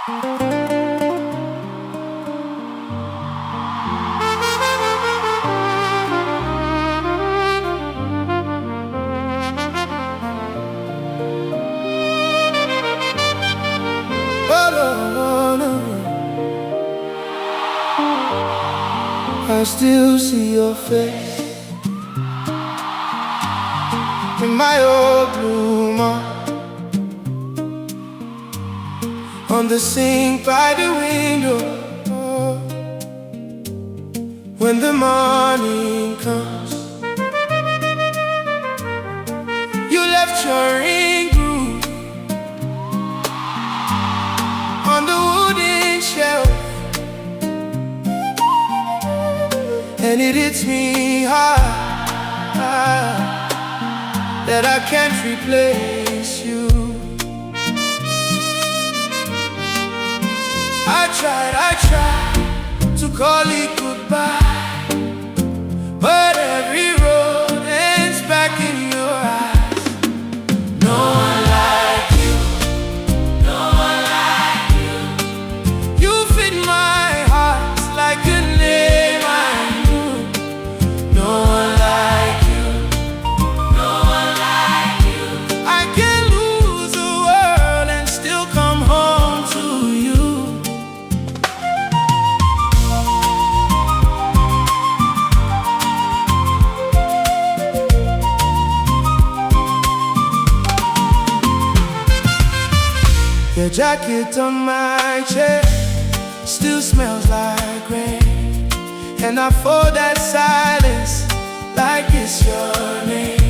I still see your face in my old blue mark on the sink by the window. When the morning comes, you left your ring groove on the wooden shelf. And it hits me hard that I can't replace you. I tried to call it goodbye, but every road ends back in your eyes. No one like you, no one like you. You fit my heart like a name I knew. No one like you, no one like you. I can lose the world and still come home to you. Your jacket on my chair still smells like rain, and I fold that silence like it's your name.